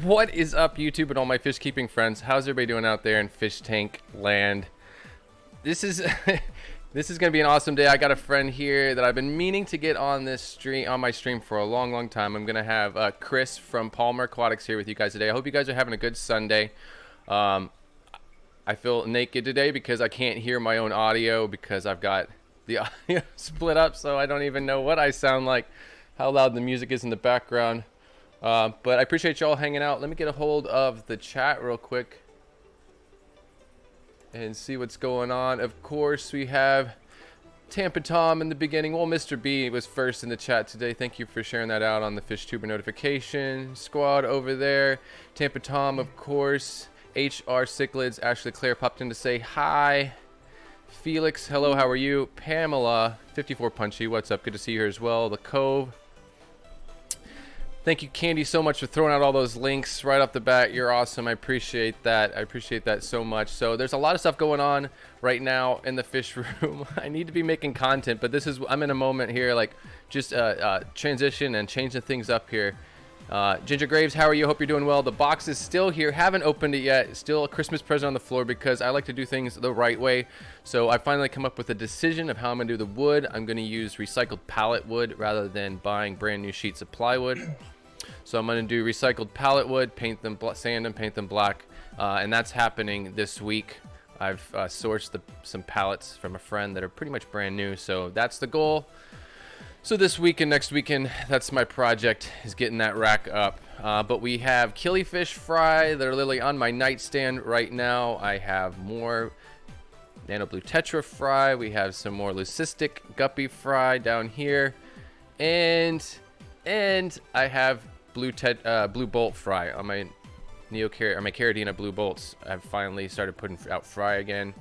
What is up, YouTube and all my fish keeping friends? How's everybody doing out there in fish tank land? This is this is gonna be an awesome day. I got a friend here that I've been meaning to get on this stream, on my stream, for a long time. I'm gonna have Chris from Palmer Aquatics here with you guys today. I hope you guys are having a good Sunday. I feel naked today because I can't hear my own audio because I've got the audio split up, so I don't even know what I sound like, how loud the music is in the background. But I appreciate y'all hanging out. Let me get a hold of the chat real quick and see what's going on. Of course, we have Tampa Tom in the beginning. Well, Mr. B was first in the chat today. Thank you for sharing that out on the FishTuber notification squad over there. Tampa Tom, of course. HR Cichlids. Ashley Claire popped in to say hi. Felix, hello, how are you? Pamela, 54 Punchy, what's up? Good to see you here as well. The Cove. Thank you, Candy, so much for throwing out all those links right off the bat. You're awesome. I appreciate that. I appreciate that so much. So there's a lot of stuff going on right now in the fish room. I need to be making content, but I'm in a moment here, like just transition and changing things up here. Ginger Graves, how are you? Hope you're doing well. The box is still here. Haven't opened it yet. Still a Christmas present on the floor because I like to do things the right way. So I finally come up with a decision of how I'm going to do the wood. I'm going to use recycled pallet wood rather than buying brand new sheets of plywood. So I'm going to do recycled pallet wood, paint them, sand them, paint them black. And that's happening this week. I've sourced some pallets from a friend that are pretty much brand new. So that's the goal. So this week and next weekend, that's my project, is getting that rack up. But we have killifish fry that are literally on my nightstand right now. I have more nano blue tetra fry. We have some more leucistic guppy fry down here. And I have blue bolt fry on my my Caridina blue bolts. I've finally started putting out fry again.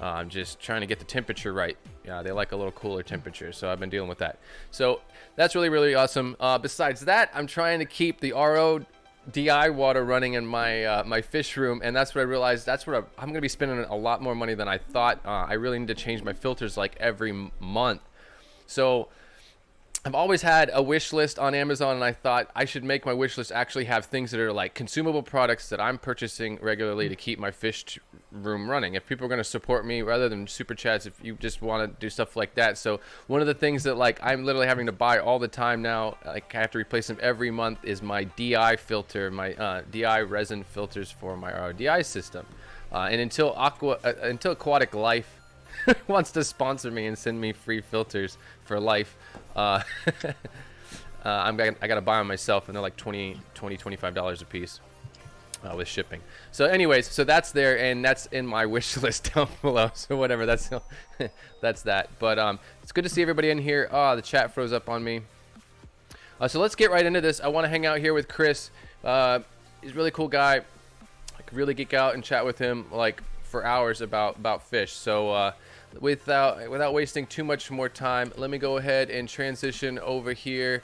I'm just trying to get the temperature right. Yeah, they like a little cooler temperature, so I've been dealing with that. So that's really awesome. Besides that, I'm trying to keep the RO DI water running in my my fish room, and that's what I realized. That's what I'm going to be spending a lot more money than I thought. I really need to change my filters like every month. So I've always had a wish list on Amazon, and I thought I should make my wish list actually have things that are like consumable products that I'm purchasing regularly to keep my fish room running. If people are going to support me rather than super chats, if you just want to do stuff like that. So one of the things that like I'm literally having to buy all the time now, like I have to replace them every month, is my DI filter, my DI resin filters for my RODI system. And until Aquatic Life wants to sponsor me and send me free filters for life, I gotta buy them myself, and they're like $25 a piece with shipping. So anyways, so that's there, and that's in my wish list down below. So whatever, that's that. But it's good to see everybody in here. The chat froze up on me. So let's get right into this. I want to hang out here with Chris. He's a really cool guy. I could really geek out and chat with him like for hours about fish. So without wasting too much more time, let me go ahead and transition over here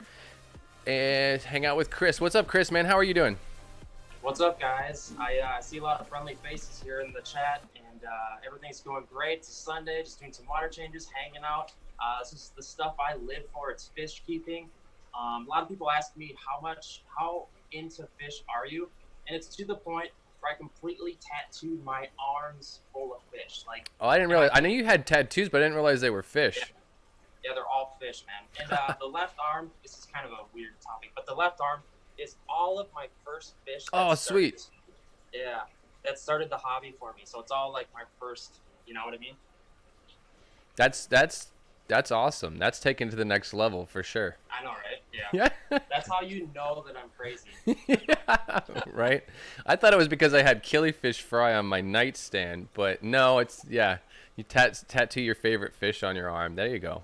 and hang out with Chris. What's up, Chris, man? How are you doing? What's up, guys? I see a lot of friendly faces here in the chat, and everything's going great. It's a Sunday, just doing some water changes, hanging out. This is the stuff I live for. It's fish keeping. A lot of people ask me how into fish are you? And it's to the point where I completely tattooed my arms full of fish. Like, oh, I didn't realize. I knew you had tattoos, but I didn't realize they were fish. Yeah, they're all fish, man. And the left arm, this is kind of a weird topic, but the left arm is all of my first fish. Oh, sweet. Yeah, that started the hobby for me. So it's all like my first, you know what I mean? That's awesome. That's taken to the next level for sure. I know, right? Yeah. That's how you know that I'm crazy. Yeah, right? I thought it was because I had killifish fry on my nightstand, but no, it's, yeah, you tattoo your favorite fish on your arm. There you go.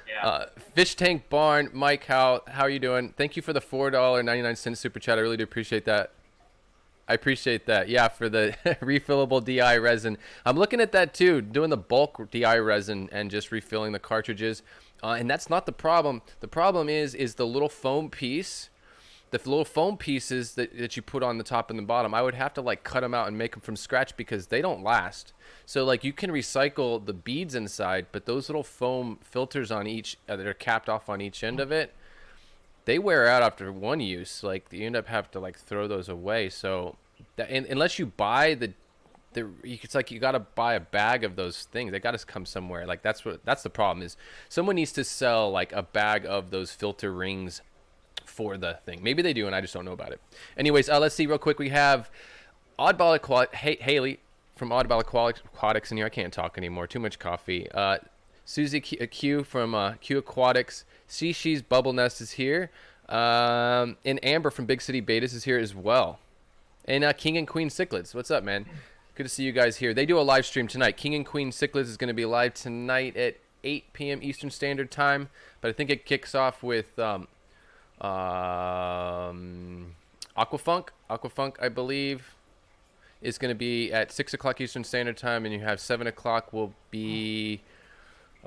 Yeah. Fish Tank Barn, Mike, how are you doing? Thank you for the $4.99 super chat. I really do appreciate that. I appreciate that. Yeah, for the refillable DI resin. I'm looking at that too, doing the bulk DI resin and just refilling the cartridges. And that's not the problem. The problem is the little foam piece, the little foam pieces that you put on the top and the bottom. I would have to like cut them out and make them from scratch because they don't last. So like you can recycle the beads inside, but those little foam filters on each that are capped off on each end of it, they wear out after one use. Like you end up having to like throw those away. So unless you buy it's like you got to buy a bag of those things. They got to come somewhere. Like that's the problem is someone needs to sell like a bag of those filter rings for the thing. Maybe they do, and I just don't know about it. Anyways, let's see real quick. We have Oddball Haley from Oddball Aquatics in here. I can't talk anymore. Too much coffee. Susie Q from Q Aquatics. Shishi's Bubble Nest is here. And Amber from Big City Betas is here as well. And King and Queen Cichlids. What's up, man? Good to see you guys here. They do a live stream tonight. King and Queen Cichlids is going to be live tonight at 8 p.m. Eastern Standard Time. But I think it kicks off with Aquafunk. Aquafunk, I believe, is going to be at 6 o'clock Eastern Standard Time. And you have 7 o'clock will be...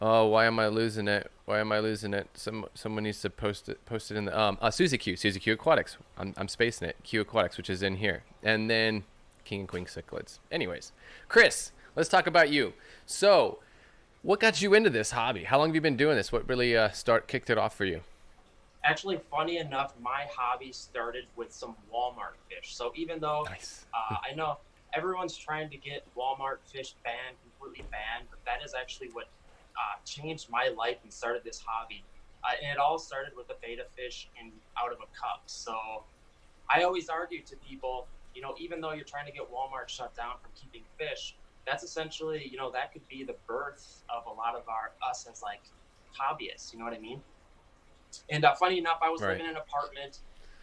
Oh, why am I losing it? Someone needs to post it in the Susie Q Aquatics. I'm spacing it. Q Aquatics, which is in here. And then King and Queen Cichlids. Anyways, Chris, let's talk about you. So, what got you into this hobby? How long have you been doing this? What really kicked it off for you? Actually, funny enough, my hobby started with some Walmart fish. So even though Nice. I know everyone's trying to get Walmart fish completely banned, but that is actually what changed my life and started this hobby. And it all started with a betta fish out of a cup. So I always argue to people, even though you're trying to get Walmart shut down from keeping fish, that's essentially, that could be the birth of a lot of us as like hobbyists, you know what I mean? And funny enough, I was living in an apartment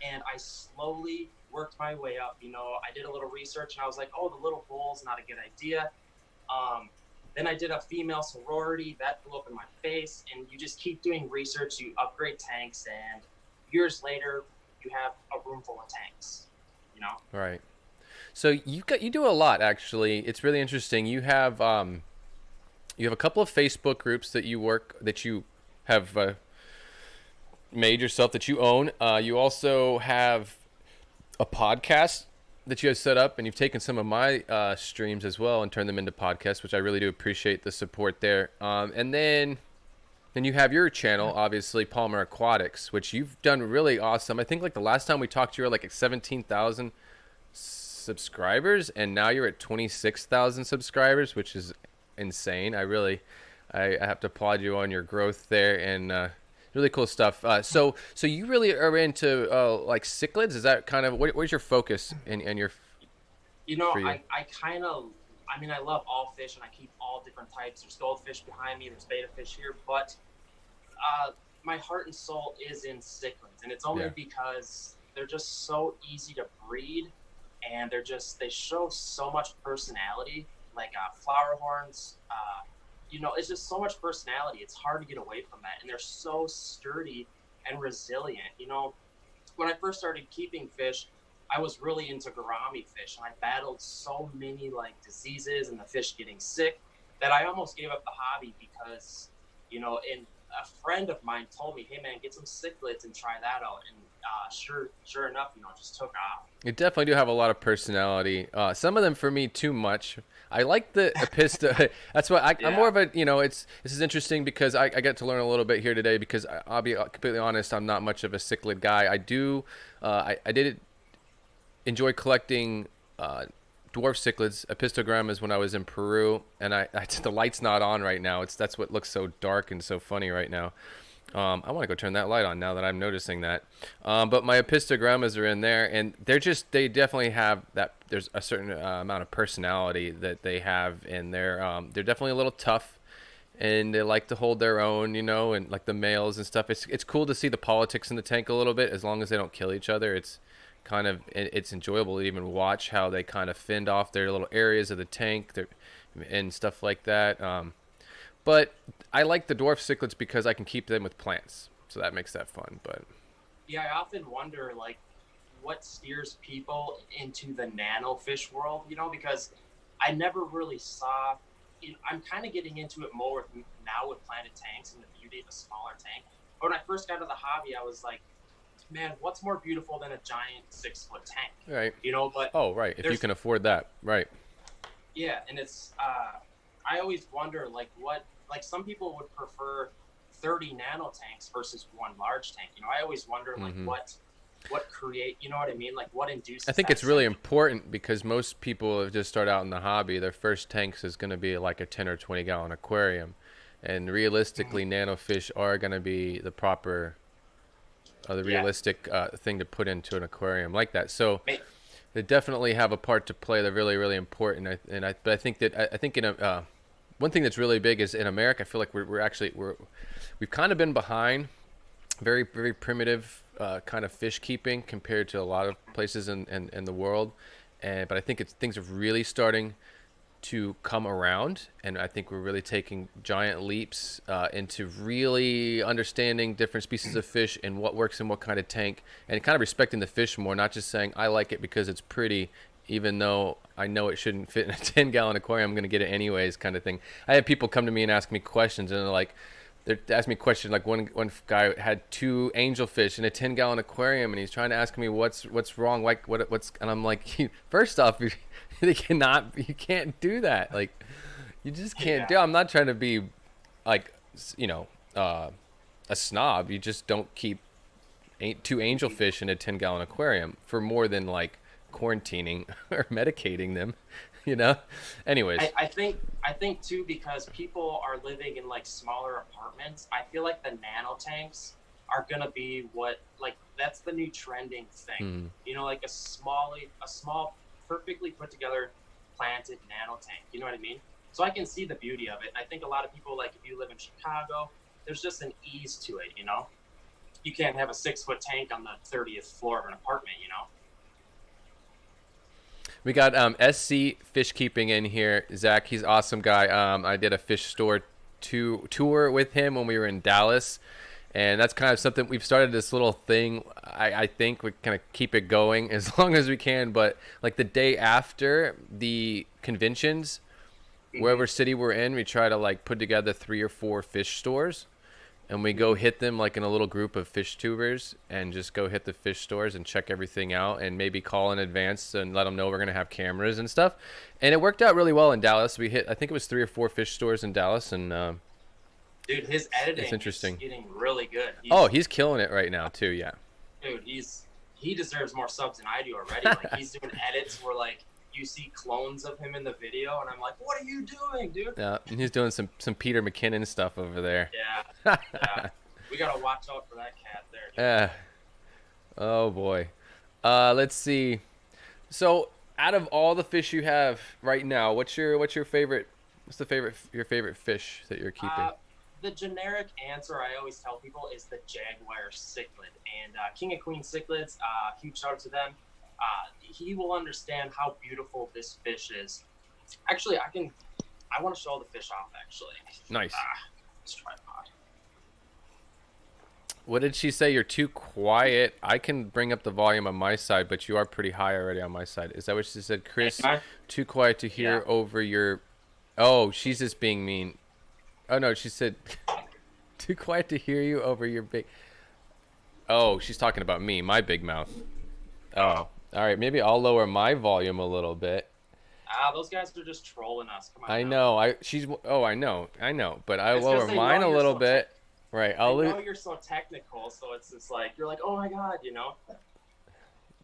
and I slowly worked my way up. I did a little research and I was like, oh, the little bowl's not a good idea. Then I did a female sorority that blew up in my face, and you just keep doing research, you upgrade tanks, and years later, you have a room full of tanks, Right. So you do a lot, actually. It's really interesting. You have a couple of Facebook groups that you have made yourself, that you own. You also have a podcast that you have set up, and you've taken some of my streams as well and turned them into podcasts, which I really do appreciate the support there. And then you have your channel, obviously, Palmer Aquatics, which you've done really awesome. I think like the last time we talked, you were like at 17,000 subscribers, and now you're at 26,000 subscribers, which is insane. I have to applaud you on your growth there, and really cool stuff. So you really are into like cichlids? Is that kind of where's your focus in your? I love all fish and I keep all different types. There's goldfish behind me. There's betta fish here, but my heart and soul is in cichlids, and it's only because they're just so easy to breed, and they show so much personality. Like flower horns. It's just so much personality. It's hard to get away from that. And they're so sturdy and resilient. When I first started keeping fish, I was really into gourami fish. And I battled so many like diseases and the fish getting sick that I almost gave up the hobby because, and a friend of mine told me, hey man, get some cichlids and try that out. And sure enough, it just took off. You definitely do have a lot of personality. Some of them for me too much. I like the Apista. That's why I'm more of a, this is interesting because I get to learn a little bit here today, because I'll be completely honest, I'm not much of a cichlid guy. I did enjoy collecting dwarf cichlids, apistogrammas, when I was in Peru, and the light's not on right now. That's what looks so dark and so funny right now. I want to go turn that light on now that I'm noticing that. But my apistogrammas are in there, and they definitely have that. There's a certain amount of personality that they have, and they're definitely a little tough, and they like to hold their own, and like the males and stuff. It's cool to see the politics in the tank a little bit, as long as they don't kill each other. It's enjoyable to even watch how they kind of fend off their little areas of the tank and stuff like that. But I like the dwarf cichlids because I can keep them with plants, so that makes that fun. But yeah, I often wonder like what steers people into the nano fish world, because I never really saw. I'm kind of getting into it more now with planted tanks and the beauty of a smaller tank. But when I first got into the hobby, I was like, man, what's more beautiful than a giant 6-foot tank? Right. But right, if you can afford that, right? Yeah, and it's I always wonder like some people would prefer 30 nano tanks versus one large tank. You know, I always wonder like what create, you know what I mean? Like what induces I think that it's really syndrome? important because most people have just start out in the hobby. Their first tanks is going to be like a 10 or 20 gallon aquarium. And realistically, nanofish are going to be the proper, the Yeah. realistic thing to put into an aquarium like that. So May- they definitely have a part to play. They're really, really important. But I think that I think in a one thing that's really big is in America. I feel like we've kind of been behind. Very, very primitive kind of fish keeping compared to a lot of places in the world. But I think things are really starting to come around, and I think we're really taking giant leaps into really understanding different species of fish and what works in what kind of tank, and kind of respecting the fish more, not just saying I like it because it's pretty, even though I know it shouldn't fit in a 10-gallon aquarium. I'm going to get it anyways, kind of thing. I have people come to me and ask me questions, and they're like, they asked me a question like one guy had 2 angelfish in a 10-gallon aquarium, and he's trying to ask me what's wrong, like what's, and I'm like, first off, you can't do that, like you just can't do. I'm not trying to be like, you know, a snob. You just don't keep 2 angelfish in a 10-gallon aquarium for more than like quarantining or medicating them, you know. Anyways, I think too, because people are living in like smaller apartments. I feel like the nano tanks are gonna be what, like, that's the new trending thing. You know, like a small, perfectly put together planted nano tank. You know what I mean? So I can see the beauty of it. I think a lot of people, like if you live in Chicago, there's just an ease to it. You know, you can't have a 6-foot tank on the 30th floor of an apartment. You know. we got SC Fish Keeping in here. Zach, he's an awesome guy. I did a fish store tour with him when we were in Dallas, and that's kind of something we've started, this little thing. I think we kind of keep it going as long as we can, but like the day after the conventions, wherever city we're in, we try to like put together 3 or 4 fish stores, and we go hit them like in a little group of fish tubers, and just go hit the fish stores and check everything out, and maybe call in advance and let them know we're going to have cameras and stuff. And it worked out really well in Dallas. We hit, I think it was 3 or 4 fish stores in Dallas, and Dude, his editing it's interesting. is getting really good. He's killing it right now too. Yeah. Dude, he deserves more subs than I do already. Like he's doing edits where like you see clones of him in the video, and I'm like, what are you doing, dude? Yeah, and he's doing some Peter McKinnon stuff over there. Yeah, yeah. We gotta watch out for that cat there, dude. Oh boy. Let's see. So, out of all the fish you have right now, what's your favorite? What's your favorite fish that you're keeping? The generic answer I always tell people is the Jaguar cichlid, and King and Queen cichlids. Huge shout out to them. He will understand how beautiful this fish is. Actually, I want to show the fish off. Actually, Nice. Let's tripod. What did she say? You're too quiet. I can bring up the volume on my side, but you are pretty high already on my side. Is that what she said, Chris? Too quiet to hear over your. Oh, she's just being mean. Oh no, she said too quiet to hear you over your big. Oh, she's talking about me, my big mouth. Oh, all right. Maybe I'll lower my volume a little bit. Those guys are just trolling us. Come on. I know. I know. But I lower mine a little bit. Right. I know you're so technical, so it's just like you're like, oh my god, you know.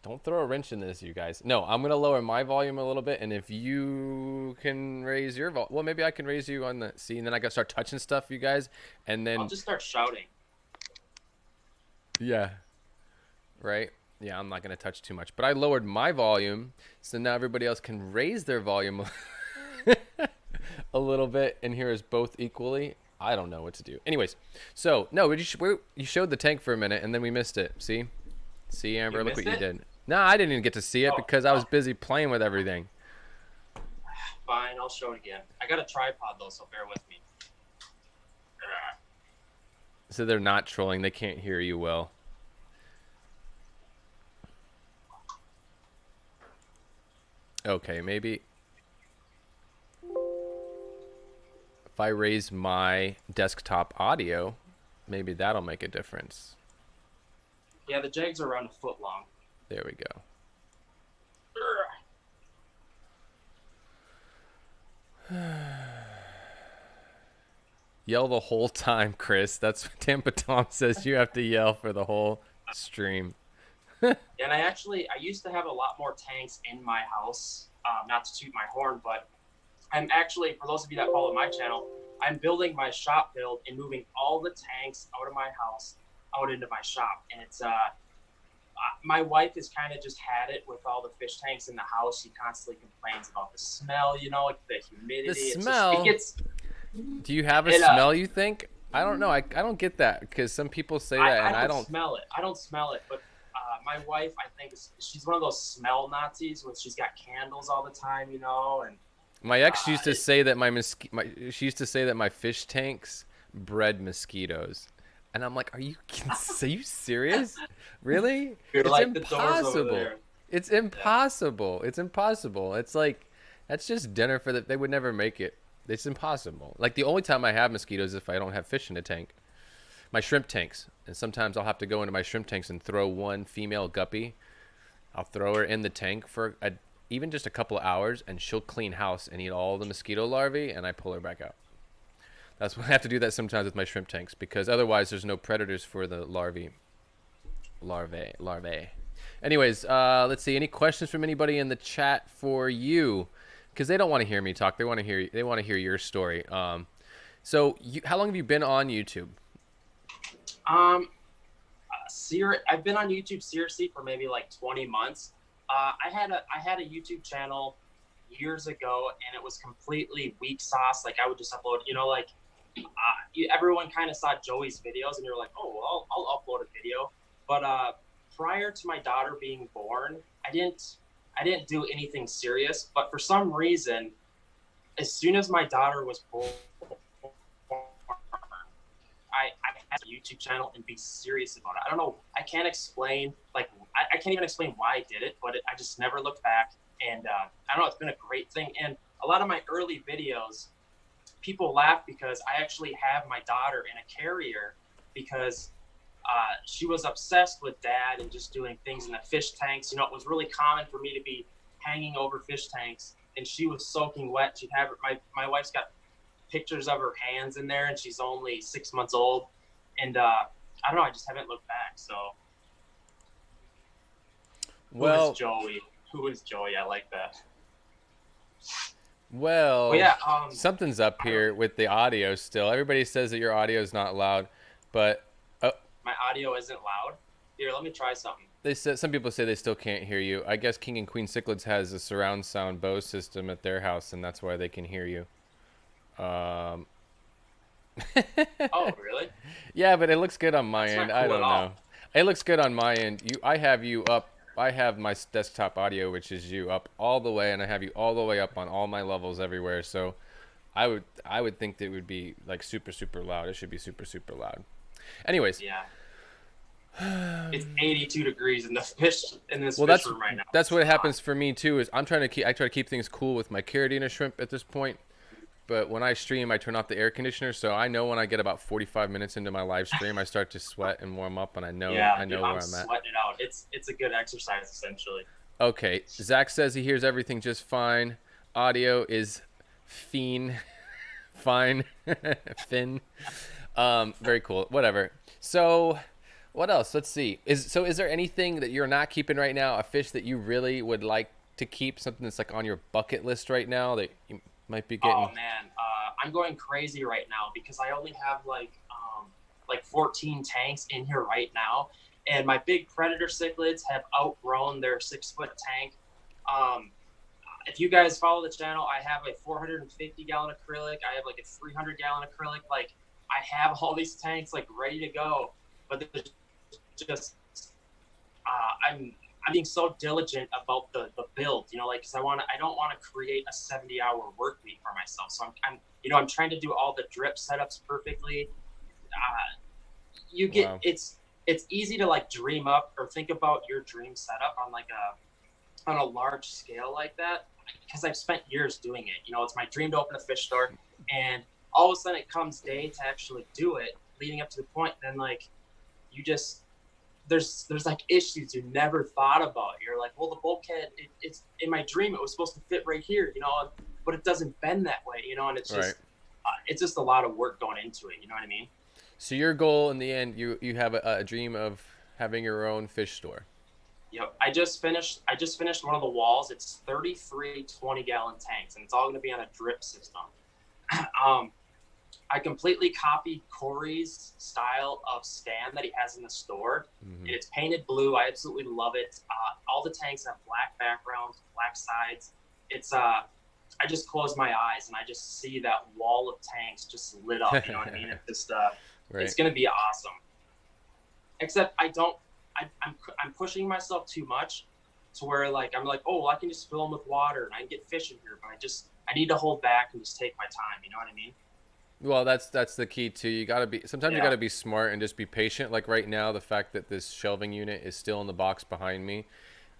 Don't throw a wrench in this, you guys. No, I'm gonna lower my volume a little bit, and if you can raise your volume, well, maybe I can raise you on the and then I gotta start touching stuff, you guys, and then I'll just start shouting. Yeah. Right. Yeah, I'm not gonna touch too much, but I lowered my volume, so now everybody else can raise their volume a little bit and hear us both equally. I don't know what to do. Anyways, so no, you showed the tank for a minute, and then we missed it. See, Amber, look what you did. No, I didn't even get to see it because I was busy playing with everything. Fine, I'll show it again. I got a tripod though, so bear with me. So they're not trolling. They can't hear you well. Okay, maybe if I raise my desktop audio, maybe that'll make a difference. Yeah, the Jags are around a foot long. There we go. Yell the whole time, Chris. That's what Tampa Tom says. You have to yell for the whole stream. And I used to have a lot more tanks in my house. Not to toot my horn, but I'm actually, for those of you that follow my channel, I'm building my shop build and moving all the tanks out of my house, out into my shop. And it's, my wife has kind of just had it with all the fish tanks in the house. She constantly complains about the smell, you know, like the humidity. The smell? Do you have a smell, you think? I don't know. I don't get that, because some people say that, and I don't smell it. I don't smell it, but my wife, I think, she's one of those smell Nazis when she's got candles all the time, you know. And my ex used to say that she used to say that my fish tanks bred mosquitoes, and I'm like, are you serious? Really? It's like impossible. It's impossible. It's impossible. It's like, that's just dinner for they would never make it. It's impossible. Like, the only time I have mosquitoes is if I don't have fish in the tank. My shrimp tanks. And sometimes I'll have to go into my shrimp tanks and throw one female guppy. I'll throw her in the tank for even just a couple of hours, and she'll clean house and eat all the mosquito larvae, and I pull her back out. That's why I have to do that sometimes with my shrimp tanks, because otherwise there's no predators for the larvae. Anyways, let's see. Any questions from anybody in the chat for you? Because they don't want to hear me talk. They want to hear your story. So how long have you been on YouTube? I've been on YouTube seriously for maybe like 20 months. I had a YouTube channel years ago, and it was completely weak sauce. Like, I would just upload, you know, like everyone kind of saw Joey's videos, and you're like, oh, well, I'll upload a video. But prior to my daughter being born, I didn't do anything serious. But for some reason, as soon as my daughter was born, I had a YouTube channel and be serious about it. I don't know. I can't explain, like, I can't even explain why I did it, but I just never looked back. And I don't know, it's been a great thing. And a lot of my early videos, people laugh because I actually have my daughter in a carrier, because she was obsessed with dad and just doing things in the fish tanks. You know, it was really common for me to be hanging over fish tanks, and she was soaking wet. She'd have my wife's got pictures of her hands in there, and she's only 6 months old. And I don't know, I just haven't looked back. So well, who is Joey? I like that. Well, yeah, something's up here with the audio still. Everybody says that your audio is not loud, but my audio isn't loud. Here, let me try something. They said, some people say they still can't hear you. I guess King and Queen Cichlids has a surround sound Bose system at their house, and that's why they can hear you. Oh, really? Yeah, but it looks good on my end. Cool, I don't know. It looks good on my end. I have you up. I have my desktop audio, which is you, up all the way, and I have you all the way up on all my levels everywhere. So I would think that it would be like super, super loud. It should be super, super loud. Anyways. Yeah. It's 82 degrees in this fish room right now. That's what happens for me too. Is I try to keep things cool with my Carradina shrimp at this point. But when I stream, I turn off the air conditioner, so I know when I get about 45 minutes into my live stream, I start to sweat and warm up, and I know where I'm at. Sweating it out. It's a good exercise, essentially. Okay, Zach says he hears everything just fine. Audio is fine. Fin. Very cool. Whatever. So, what else? Let's see. Is there anything that you're not keeping right now? A fish that you really would like to keep? Something that's like on your bucket list right now that you might be getting? Oh man, I'm going crazy right now because I only have like 14 tanks in here right now, and my big predator cichlids have outgrown their 6-foot tank. If you guys follow the channel, I have a 450-gallon acrylic. I have like a 300-gallon acrylic. Like, I have all these tanks like ready to go, but there's just I'm being so diligent about the build, you know, like, because I don't want to create a 70-hour work week for myself. So I'm trying to do all the drip setups perfectly. Wow. It's easy to like dream up or think about your dream setup on a large scale like that, because I've spent years doing it. You know, it's my dream to open a fish store, and all of a sudden it comes day to actually do it, leading up to the point. Then like you just there's like issues you never thought about. You're like, well, the bulkhead, it's in my dream, it was supposed to fit right here, you know, but it doesn't bend that way, you know, and it's just, it's just a lot of work going into it. You know what I mean? So your goal in the end, you have a dream of having your own fish store. Yep. I just finished one of the walls. It's 33 20-gallon tanks, and it's all going to be on a drip system. um, I completely copied Corey's style of stand that he has in the store. Mm-hmm. And it's painted blue. I absolutely love it. All the tanks have black backgrounds, black sides. It's I just close my eyes and I just see that wall of tanks just lit up. You know what I mean? It's just Right. it's gonna be awesome. Except I'm pushing myself too much to where like I'm like, oh, well, I can just fill them with water and I can get fish in here, but I need to hold back and just take my time. You know what I mean? Well, that's the key too. You gotta be sometimes you Yeah. gotta be smart and just be patient. Like right now, the fact that this shelving unit is still in the box behind me,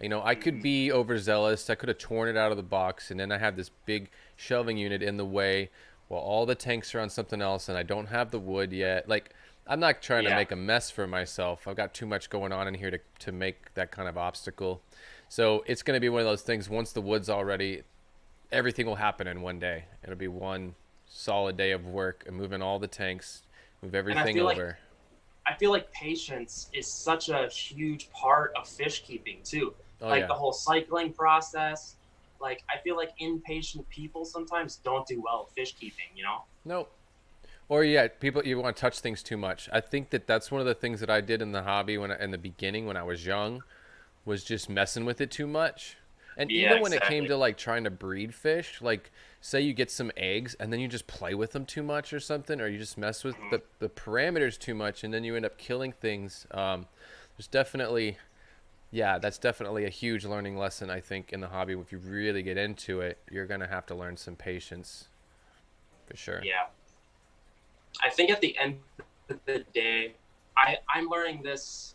you know, I could be overzealous. I could have torn it out of the box, and then I have this big shelving unit in the way while all the tanks are on something else, and I don't have the wood yet. Like I'm not trying to Yeah. make a mess for myself. I've got too much going on in here to make that kind of obstacle. So it's gonna be one of those things. Once the wood's all ready, everything will happen in one day. It'll be one solid day of work and moving all the tanks, move And I everything feel like over. I feel like patience is such a huge part of fish keeping too. Oh Like yeah. the whole cycling process. Like I feel like impatient people sometimes don't do well at fish keeping, you know? Nope. Or yeah, people you want to touch things too much. I think that that's one of the things that I did in the hobby in the beginning when I was young was just messing with it too much. And Yeah, even when it came exactly. to like trying to breed fish, like say you get some eggs and then you just play with them too much or something, or you just mess with Mhm. the parameters too much, and then you end up killing things. There's definitely, yeah, that's definitely a huge learning lesson, I think, in the hobby. If you really get into it, you're going to have to learn some patience for sure. Yeah. I think at the end of the day, I'm learning this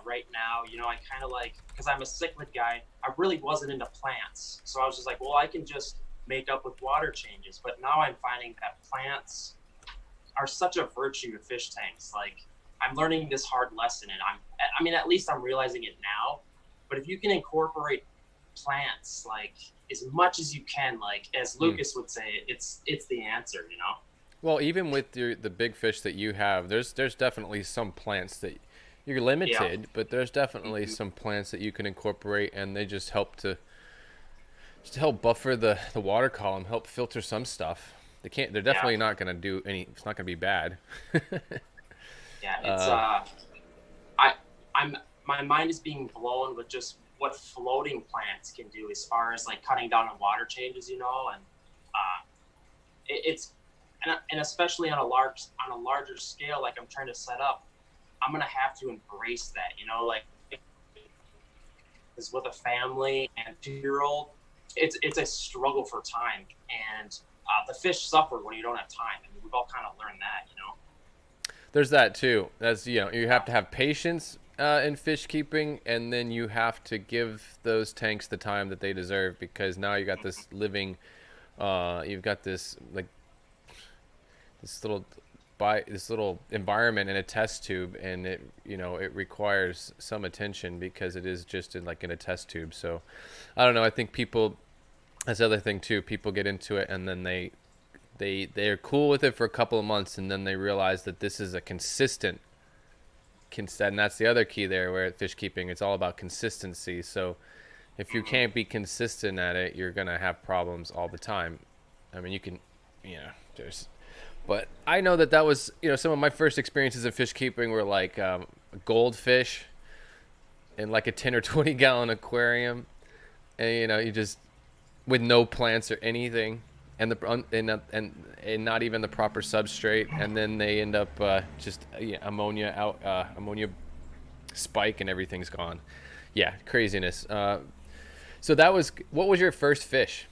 right now. You know, I kind of like, because I'm a cichlid guy, I really wasn't into plants. So I was just like, well, I can just make up with water changes. But now I'm finding that plants are such a virtue to fish tanks. Like, I'm learning this hard lesson, and I mean, at least I'm realizing it now. But if you can incorporate plants, like, as much as you can, like, as Mm. Lucas would say, it's the answer, you know? Well, even with the big fish that you have, there's definitely some plants that you're Yeah. limited, but there's definitely Mhm. some plants that you can incorporate, and they just help buffer the water column, help filter some stuff. They're Yeah. definitely not going to do any. It's not going to be bad. Yeah, it's uh, I I'm my mind is being blown with just what floating plants can do as far as like cutting down on water changes, you know, and it's and especially on a larger scale, like I'm trying to set up, I'm gonna have to embrace that, you know, like is with a family and 2 year old, it's a struggle for time, and the fish suffer when you don't have time. I mean, we've all kind of learned that, you know. there's that too. That's you Yeah. have to have patience in fish keeping, and then you have to give those tanks the time that they deserve because now you got this living. You've got this like this little this little environment in a test tube, and it requires some attention because it is just in a test tube. So I don't know, I think people, that's the other thing too, people get into it and then they're cool with it for a couple of months, and then they realize that this is a and that's the other key there where at fish keeping it's all about consistency. So if you can't be consistent at it, you're gonna have problems all the time. I mean, you can, there's, but I know that was, some of my first experiences of fish keeping were like goldfish in like a 10 or 20 gallon aquarium, and you just with no plants or anything, and and not even the proper substrate, and then they end up just ammonia spike, and everything's gone. Yeah, craziness. So what was your first fish?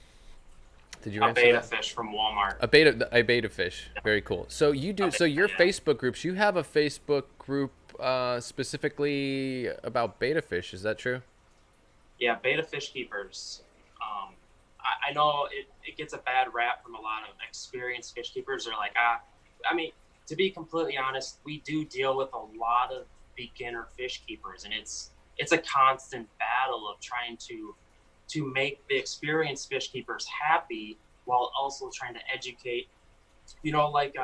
Did you A answer beta that? fish from Walmart. A beta fish. Very cool. So A so beta, your yeah. Facebook groups, you have a Facebook group specifically about beta fish. Is that true? Yeah, beta fish keepers. I know it gets a bad rap from a lot of experienced fish keepers. They're like, I mean, to be completely honest, we do deal with a lot of beginner fish keepers, and it's a constant battle of trying to make the experienced fish keepers happy while also trying to educate you know, like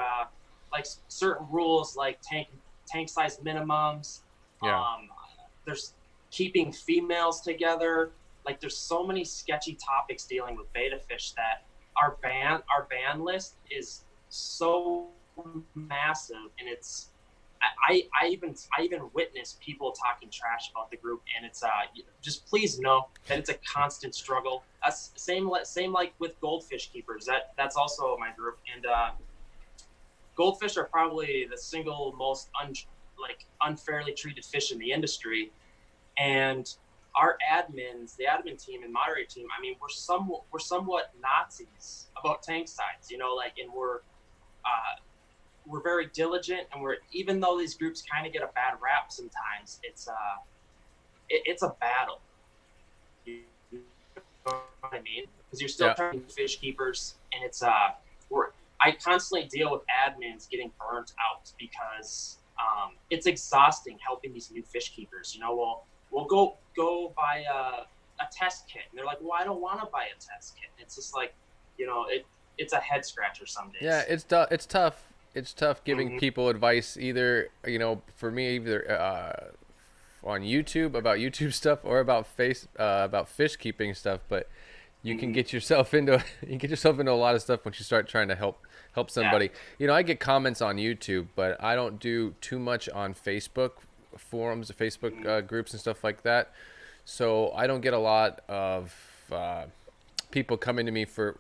certain rules like tank size minimums. Yeah. There's keeping females together. Like there's so many sketchy topics dealing with betta fish that our ban list is so massive, and it's I even witness people talking trash about the group, and it's just please know that it's a constant struggle. Same like with goldfish keepers. That's also my group, and goldfish are probably the single most unfairly treated fish in the industry, and our admins, the admin team and moderator team, I mean, we're somewhat Nazis about tank size, you know, like, and we're very diligent, and even though these groups kind of get a bad rap sometimes, it's a battle. You know what I mean? Because you're still trying to fish keepers, and I constantly deal with admins getting burnt out because it's exhausting helping these new fish keepers. You know, we'll go buy a test kit, and they're like, "Well, I don't want to buy a test kit." And it's just like, you know, it's a head scratcher some days. Yeah, it's tough. It's tough giving people advice, either, you know, for me, either on YouTube about YouTube stuff or about fish keeping stuff. But you can get yourself into a lot of stuff once you start trying to help somebody. Yeah. You know, I get comments on YouTube, but I don't do too much on Facebook forums, Facebook groups and stuff like that. So I don't get a lot of people coming to me for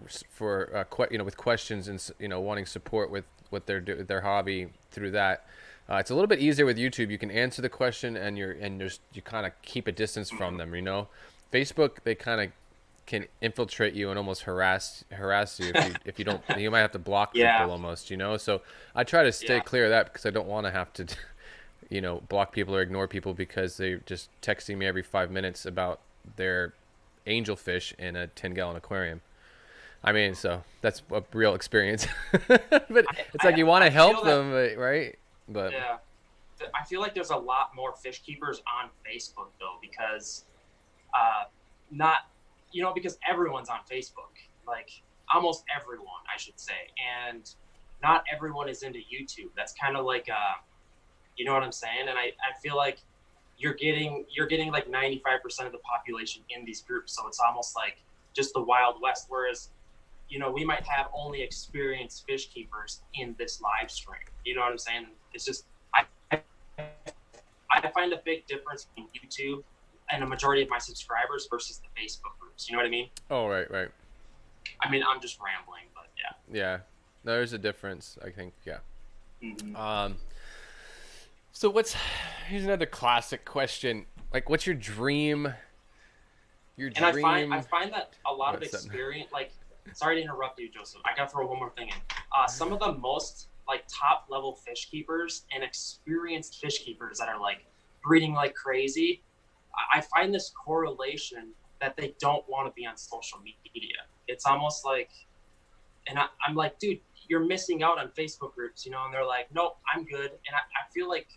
you know, with questions and, you know, wanting support with what their hobby through that. It's a little bit easier with YouTube. You can answer the question, and you kind of keep a distance from them. You know, Facebook, they kind of can infiltrate you and almost harass you if you don't. You might have to block people almost. You know, so I try to stay clear of that because I don't want to have to, you know, block people or ignore people because they're just texting me every 5 minutes about their angelfish in a 10-gallon aquarium. I mean, so that's a real experience. But it's like you want to help them, right? But yeah, I feel like there's a lot more fish keepers on Facebook though, because because everyone's on Facebook, like almost everyone, I should say, and not everyone is into YouTube. That's kind of like you know what I'm saying? And I feel like you're getting like 95% of the population in these groups, so it's almost like just the Wild West. Whereas, you know, we might have only experienced fish keepers in this live stream. You know what I'm saying? It's just I find a big difference between YouTube and a majority of my subscribers versus the Facebook groups. You know what I mean? Oh, right. I mean, I'm just rambling, but yeah. Yeah, there's a difference, I think. Yeah. Mm-hmm. So here's another classic question. Like, what's your dream? And I find that a lot of experience, like, sorry to interrupt you, Joseph. I gotta throw one more thing in. Some of the most like top level fish keepers and experienced fish keepers that are like breeding like crazy, I find this correlation that they don't want to be on social media. It's almost like, and I'm like, dude, you're missing out on Facebook groups, you know? And they're like, nope, I'm good. And I feel like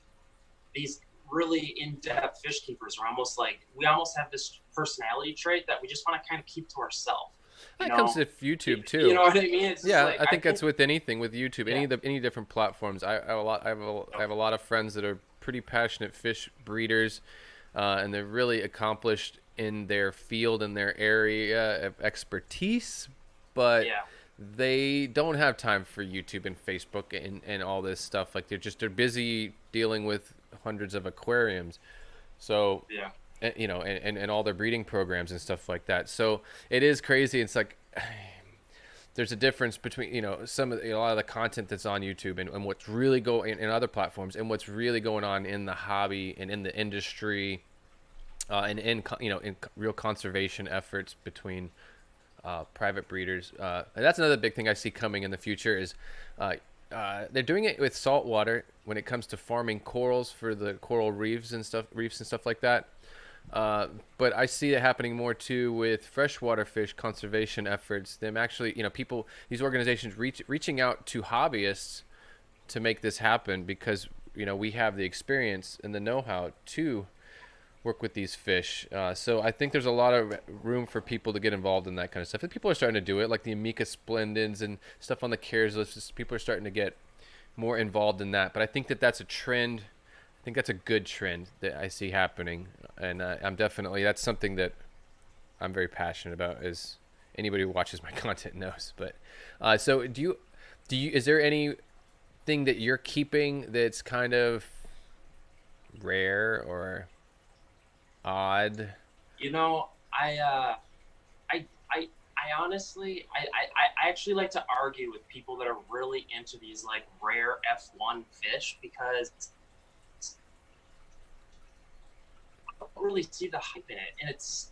these really in-depth fish keepers are almost like, we almost have this personality trait that we just want to kind of keep to ourselves. That comes to YouTube too. You know what I mean? It's yeah, like, I think that's with anything, with YouTube, yeah. any different platforms. I have a lot of friends that are pretty passionate fish breeders, and they're really accomplished in their field and their area of expertise, but they don't have time for YouTube and Facebook and all this stuff. Like they're busy dealing with hundreds of aquariums. So you know, and all their breeding programs and stuff like that. So it is crazy. It's like there's a difference between, you know, a lot of the content that's on YouTube and what's really going in other platforms and what's really going on in the hobby and in the industry, and in real conservation efforts between private breeders. And that's another big thing I see coming in the future is they're doing it with saltwater when it comes to farming corals for the coral reefs and stuff like that. But I see it happening more too with freshwater fish conservation efforts. Them actually, you know, these organizations reaching out to hobbyists to make this happen because, you know, we have the experience and the know-how to work with these fish. So I think there's a lot of room for people to get involved in that kind of stuff. And people are starting to do it, like the Amica Splendids and stuff on the cares list. People are starting to get more involved in that. But I think that that's a trend. I think that's a good trend that I see happening. And that's something that I'm very passionate about, as anybody who watches my content knows. But so is there anything that you're keeping that's kind of rare or odd? You know, I honestly, I actually like to argue with people that are really into these like rare F1 fish, because I don't really see the hype in it. And it's,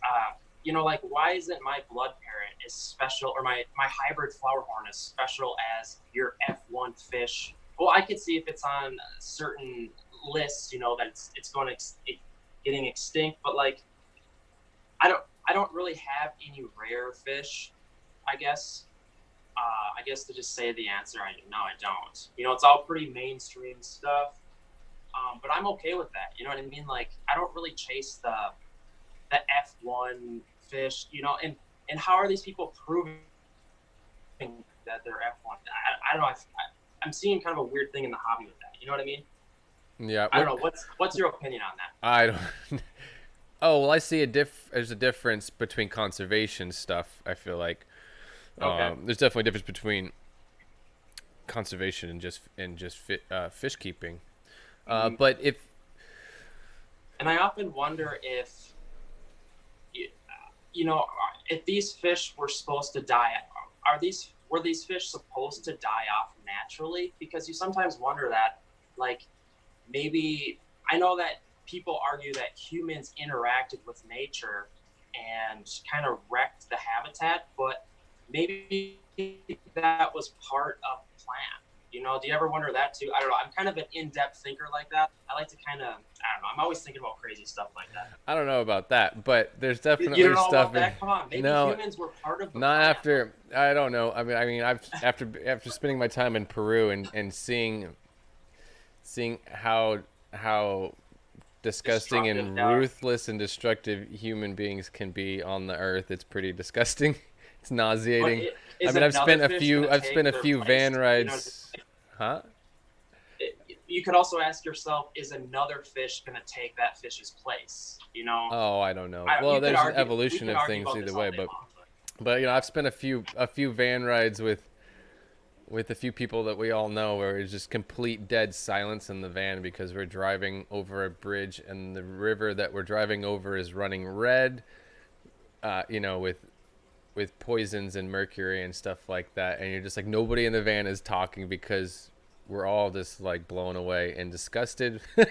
like, why isn't my blood parrot as special, or my hybrid flower horn as special as your F1 fish? Well, I could see if it's on certain lists, that it's going to getting extinct, but like, I don't really have any rare fish, I guess. I guess to just say the answer, I don't. It's all pretty mainstream stuff. But I'm okay with that. You know what I mean? Like, I don't really chase the F1 fish, and how are these people proving that they're F1? I don't know. I'm seeing kind of a weird thing in the hobby with that. You know what I mean? Yeah. I don't know. What's your opinion on that? I don't. Oh, well, I see there's a difference between conservation stuff, I feel like. Okay. There's definitely a difference between conservation and just fish keeping. But and I often wonder if, if these fish were supposed to die, were these fish supposed to die off naturally? Because you sometimes wonder that, like, maybe, I know that people argue that humans interacted with nature and kind of wrecked the habitat, but maybe that was part of the plan. Do you ever wonder that too? I don't know. I'm kind of an in-depth thinker like that. I like to kind of, I don't know. I'm always thinking about crazy stuff like that. I don't know about that, but there's definitely you don't know stuff. About that? Come on, maybe humans were part of the not plan. After. I don't know. I mean, after spending my time in Peru and seeing how disgusting and ruthless and destructive human beings can be on the earth, it's pretty disgusting. It's nauseating. I've spent a few van rides. Huh? You could also ask yourself, is another fish going to take that fish's place? Oh, I don't know. Well, there's an evolution of things either way, but I've spent a few van rides with a few people that we all know, where it's just complete dead silence in the van because we're driving over a bridge and the river that we're driving over is running red, with poisons and mercury and stuff like that, and you're just like, nobody in the van is talking because we're all just like blown away and disgusted. We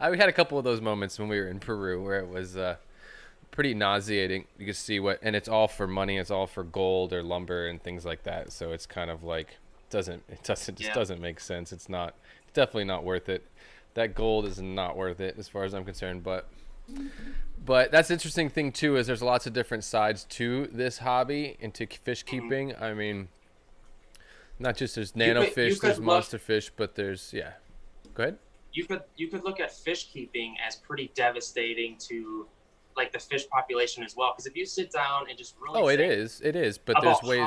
had a couple of those moments when we were in Peru where it was pretty nauseating. You can see and it's all for money, it's all for gold or lumber and things like that, so it's kind of like doesn't make sense. It's definitely not worth it. That gold is not worth it as far as I'm concerned. But that's the interesting thing too, is there's lots of different sides to this hobby and to fish keeping. I mean, not just there's nano fish, there's monster fish, but there's Go ahead. You could look at fish keeping as pretty devastating to like the fish population as well, because if you sit down and just really it is, but there's ways.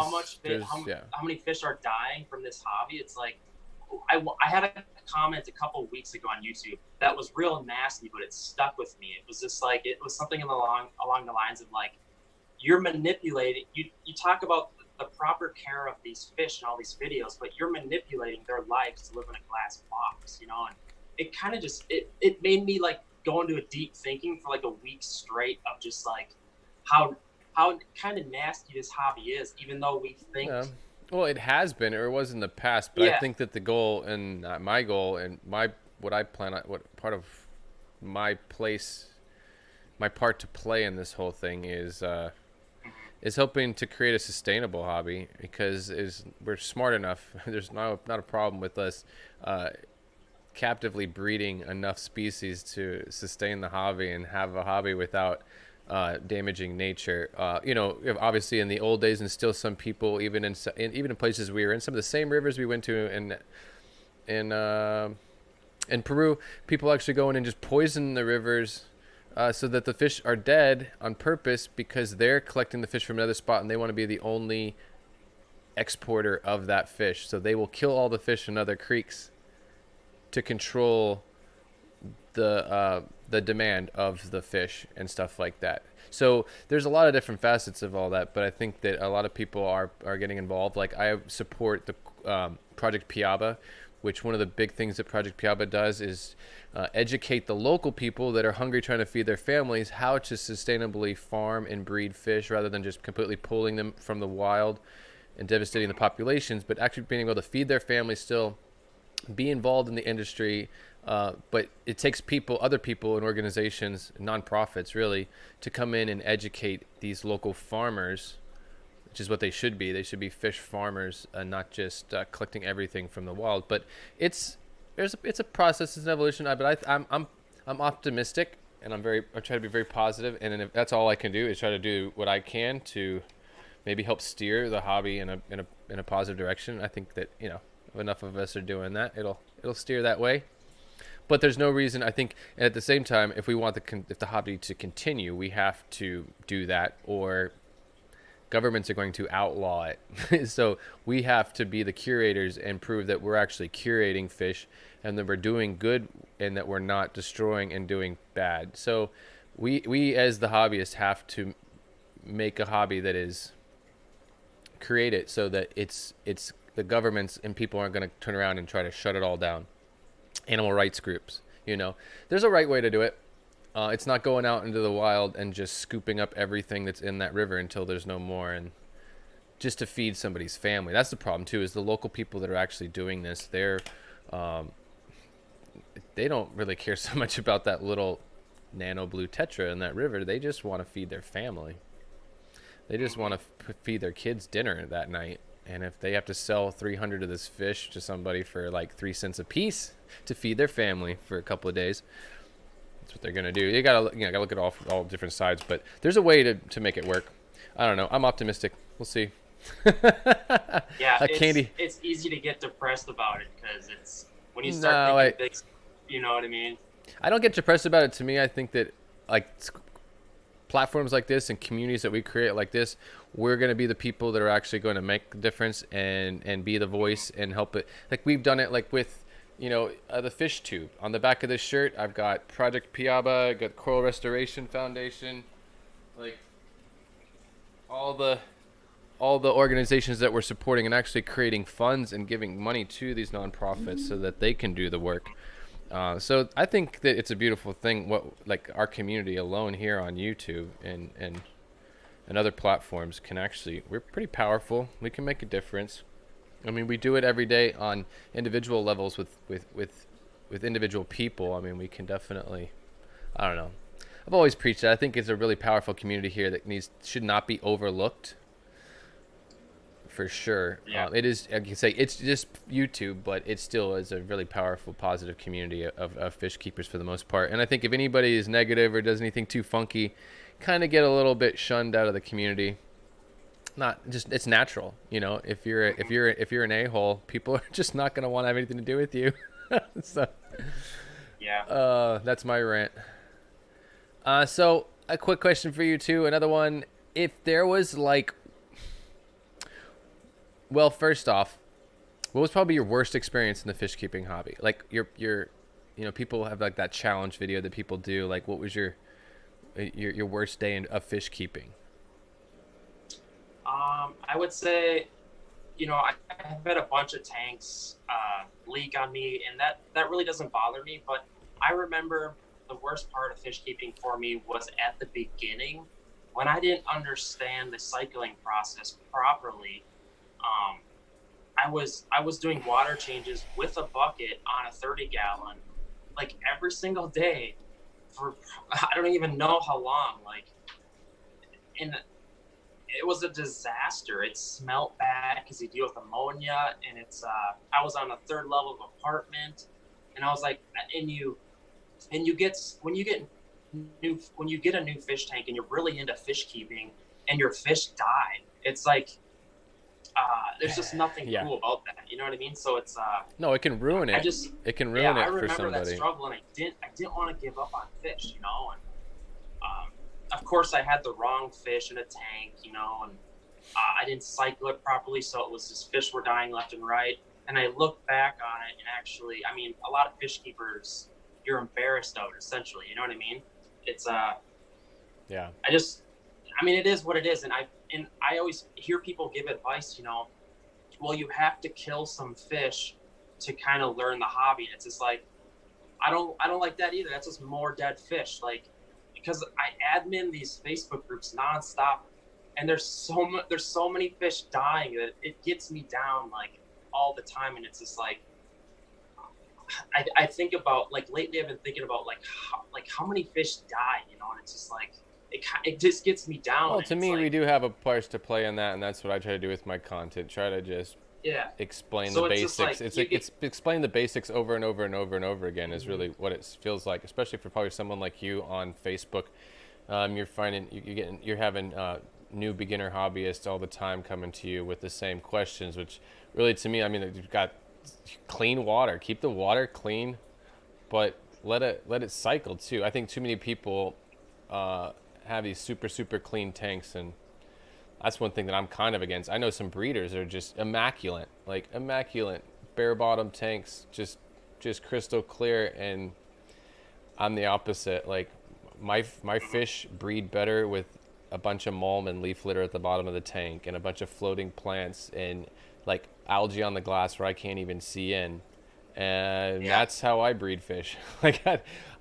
How many fish are dying from this hobby? It's like, I had a comment a couple weeks ago on YouTube that was real nasty, but it stuck with me. It was just like, it was something along the lines of like, you're manipulating. You talk about the proper care of these fish in all these videos, but you're manipulating their lives to live in a glass box, and it kind of just it made me like go into a deep thinking for like a week straight of just like how kind of nasty this hobby is, even though we think. Yeah. Well, it has been, or it was in the past, but I think that the goal and my goal and what part of my part to play in this whole thing is hoping to create a sustainable hobby, because we're smart enough. There's not a problem with us captively breeding enough species to sustain the hobby and have a hobby without damaging nature. Obviously in the old days, and still some people, even in places we were in, some of the same rivers we went to in Peru, people actually go in and just poison the rivers so that the fish are dead on purpose because they're collecting the fish from another spot and they want to be the only exporter of that fish. So they will kill all the fish in other creeks to control the demand of the fish and stuff like that. So there's a lot of different facets of all that, but I think that a lot of people are getting involved. Like I support the Project Piaba, which one of the big things that Project Piaba does is educate the local people that are hungry trying to feed their families how to sustainably farm and breed fish rather than just completely pulling them from the wild and devastating the populations, but actually being able to feed their families still, be involved in the industry. But it takes people, other people and organizations, nonprofits really, to come in and educate these local farmers, which is what they should be. They should be fish farmers, not just collecting everything from the wild. But it's a process, it's an evolution. But I'm optimistic, and I try to be very positive. And if that's all I can do is try to do what I can to maybe help steer the hobby in a positive direction. I think that if enough of us are doing that, it'll steer that way. But there's no reason, I think, and at the same time, if we want if the hobby to continue, we have to do that, or governments are going to outlaw it. So we have to be the curators and prove that we're actually curating fish and that we're doing good and that we're not destroying and doing bad. So we as the hobbyists have to make a hobby that is create it so that it's the governments and people aren't going to turn around and try to shut it all down. Animal rights groups, there's a right way to do it. It's not going out into the wild and just scooping up everything that's in that river until there's no more and just to feed somebody's family. That's the problem too, is the local people that are actually doing this, they don't really care so much about that little nano blue tetra in that river. They just want to feed their family. They just want to feed their kids dinner that night. And if they have to sell 300 of this fish to somebody for like 3 cents a piece to feed their family for a couple of days, that's what they're gonna do. You gotta look at all different sides, but there's a way to make it work. I don't know. I'm optimistic. We'll see. Yeah, Candy. It's easy to get depressed about it because it's when you start thinking big, you know what I mean. I don't get depressed about it. To me, I think that like platforms like this and communities that we create like this, we're going to be the people that are actually going to make the difference and be the voice and help it. Like we've done it like with, the fish tube. On the back of this shirt, I've got Project Piaba, I've got Coral Restoration Foundation, like all the organizations that we're supporting and actually creating funds and giving money to these nonprofits so that they can do the work. So I think that it's a beautiful thing. Like our community alone here on YouTube and other platforms we're pretty powerful. We can make a difference. I mean, we do it every day on individual levels with individual people. I mean, we can definitely, I don't know. I've always preached that. I think it's a really powerful community here that should not be overlooked. For sure. Yeah. It is, I can say, it's just YouTube, but it still is a really powerful, positive community of fish keepers for the most part. And I think if anybody is negative or does anything too funky, kind of get a little bit shunned out of the community. It's natural, If you're an a-hole, people are just not going to want to have anything to do with you. So, yeah. That's my rant. So a quick question for you too. Another one. If there was well, first off, what was probably your worst experience in the fish keeping hobby? Like your people have like that challenge video that people do. Like, what was your worst day of fish keeping? I would say, I've had a bunch of tanks leak on me, and that really doesn't bother me. But I remember the worst part of fish keeping for me was at the beginning when I didn't understand the cycling process properly. I was doing water changes with a bucket on a 30-gallon, like every single day for I don't even know how long. And it was a disaster. It smelled bad because you deal with ammonia, and I was on a 3rd level of apartment, and I was like, when you get a new fish tank and you're really into fish keeping, and your fish die, it's like. There's just nothing cool about that. You know what I mean? So it's no, it can ruin it. It can ruin it for somebody. I remember that struggle, and I didn't want to give up on fish, and of course, I had the wrong fish in a tank, you know, and I didn't cycle it properly, so it was just fish were dying left and right. And I look back on it, and actually, I mean, a lot of fish keepers, you're embarrassed of it, essentially. You know what I mean? It's Yeah. I mean, it is what it is, and I always hear people give advice, you know, well, you have to kill some fish to kind of learn the hobby. And it's just like, I don't like that either. That's just more dead fish. Like, because I admin these Facebook groups nonstop, and there's so many fish dying that it gets me down like all the time. And it's just like, I think about, like, lately I've been thinking about like how many fish die, you know, and it's just like it just gets me down. Well, to me, we do have a part to play in that, and that's what I try to do with my content. Try to just explain the basics. It's explain the basics over and over and over and over again is really what it feels like, especially for probably someone like you on Facebook. You're finding you're having new beginner hobbyists all the time coming to you with the same questions, which really, to me, I mean, you've got clean water. Keep the water clean, but let it cycle too. I think too many people have these super clean tanks, and that's one thing that I'm kind of against. I know some breeders are just immaculate, bare bottom tanks, just crystal clear, and I'm the opposite. Like my fish breed better with a bunch of mulm and leaf litter at the bottom of the tank and a bunch of floating plants and like algae on the glass where I can't even see in. And that's how I breed fish. Like,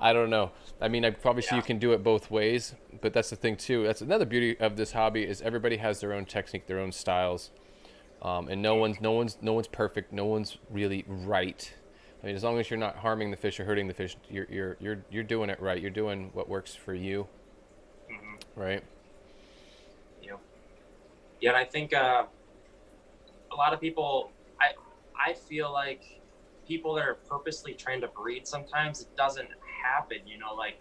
I don't know. I mean, I probably see you can do it both ways, but that's the thing too. That's another beauty of this hobby is everybody has their own technique, their own styles, and no one's perfect. No one's really right. I mean, as long as you're not harming the fish or hurting the fish, you're doing it right. You're doing what works for you, right? Yeah, and I think a lot of people, I feel like people that are purposely trying to breed, sometimes it doesn't happen, you know, like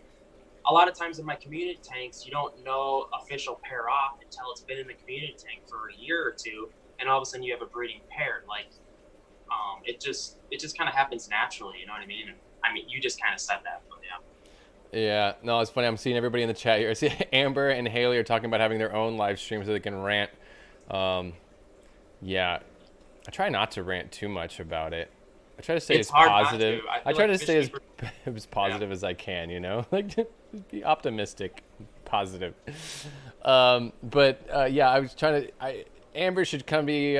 a lot of times in my community tanks, you don't know a fish will pair off until it's been in the community tank for a year or two, and all of a sudden you have a breeding pair. Like, it just kind of happens naturally, you know what I mean? And, I mean, you just kind of said that, but yeah, no, it's funny. I'm seeing everybody in the chat here. I see Amber and Haley are talking about having their own live stream so they can rant. Yeah, I try not to rant too much about it. I try to stay as positive. I try to stay as positive as I can, you know, like just be optimistic, positive. But I was trying to. Amber should come be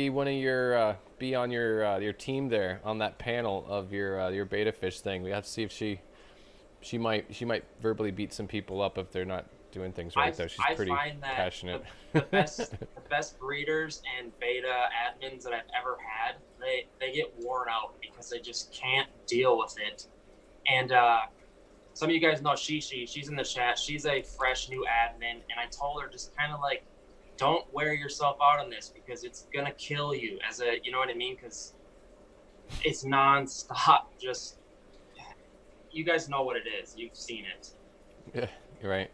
one of your be on your team there on that panel of your beta fish thing. We have to see if she might verbally beat some people up if they're not doing things right, though. She's pretty passionate. The best breeders and beta admins that I've ever had, they get worn out because they just can't deal with it. And some of you guys know she's in the chat. She's a fresh new admin, and I told her just kind of like, don't wear yourself out on this because it's gonna kill you as a, you know what I mean? Because it's nonstop. Just, you guys know what it is. You've seen it. Yeah, you're right.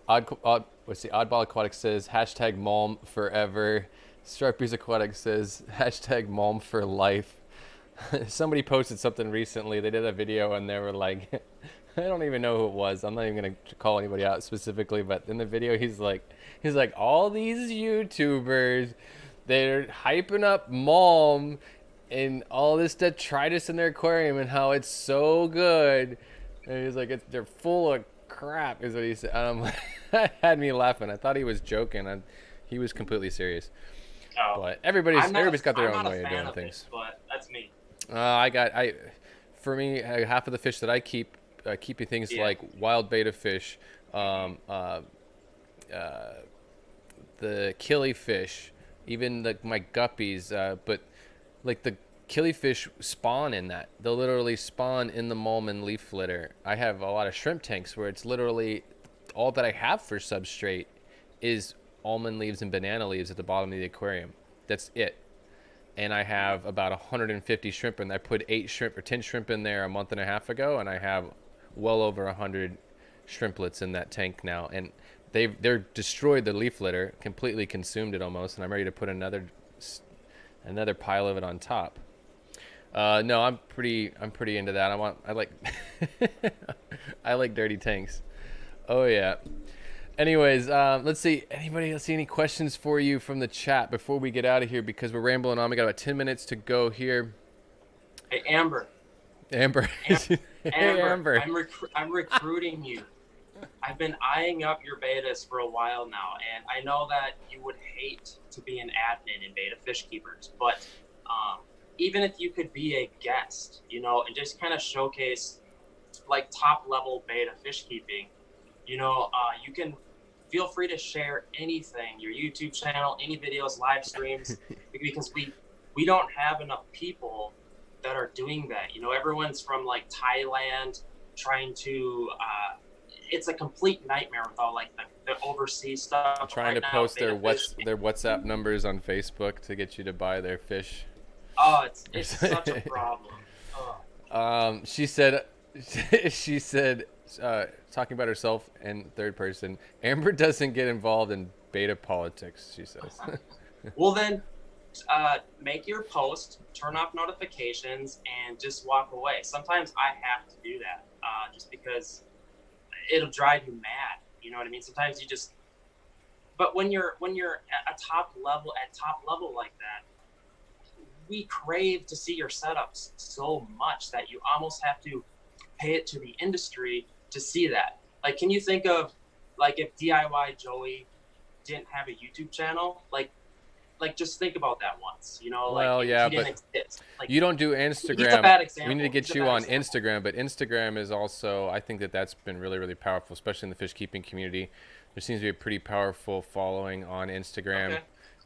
Oddball Aquatics says hashtag Malm forever. Stripers Aquatics says hashtag Malm for life. Somebody posted something recently. They did a video and they were like, I don't even know who it was. I'm not even gonna call anybody out specifically, but in the video he's like all these YouTubers, they're hyping up Malm and all this detritus in their aquarium and how it's so good. And he's like, they're full of crap, is what he said. That had me laughing. I thought he was joking. He was completely serious. Oh, but everybody's got their own way of doing things. But that's me. For me, half of the fish that I keep, keeping things like wild betta fish, the killifish, even my guppies, but like the killifish spawn in that. They'll literally spawn in the mulm and leaf litter. I have a lot of shrimp tanks where it's literally all that I have for substrate is almond leaves and banana leaves at the bottom of the aquarium. That's it. And I have about 150 shrimp, and I put 8 shrimp or 10 shrimp in there a month and a half ago, and I have well over 100 shrimplets in that tank now. And they're destroyed the leaf litter, completely consumed it almost, and I'm ready to put another pile of it on top. No, I'm pretty into that. I like I like dirty tanks. Oh yeah. Anyways, let's see. Anybody else see any questions for you from the chat before we get out of here? Because we're rambling on. We got about 10 minutes to go here. Hey, Amber. Amber. Hey, Amber. I'm recruiting you. I've been eyeing up your betas for a while now, and I know that you would hate to be an admin in Beta Fish Keepers, but even if you could be a guest, you know, and just kind of showcase like top level beta fish keeping, you know, you can feel free to share anything, your YouTube channel, any videos, live streams, because we don't have enough people that are doing that. You know, everyone's from like Thailand trying to it's a complete nightmare with all like the overseas stuff. Trying to post their WhatsApp numbers on Facebook to get you to buy their fish. Oh, it's such a problem. Oh. She said, talking about herself in third person, Amber doesn't get involved in beta politics, she says. Well then, make your post, turn off notifications, and just walk away. Sometimes I have to do that, just because it'll drive you mad. You know what I mean? Sometimes you just. But when you're at top level like that, we crave to see your setups so much that you almost have to pay it to the industry to see that. Like, can you think of like if DIY Joey didn't have a YouTube channel, like just think about that once, you know, like well, yeah, but like, you don't do Instagram. He's a bad example. We need to get you on Instagram, but Instagram is also, I think that's been really, really powerful, especially in the fish keeping community. There seems to be a pretty powerful following on Instagram. Okay.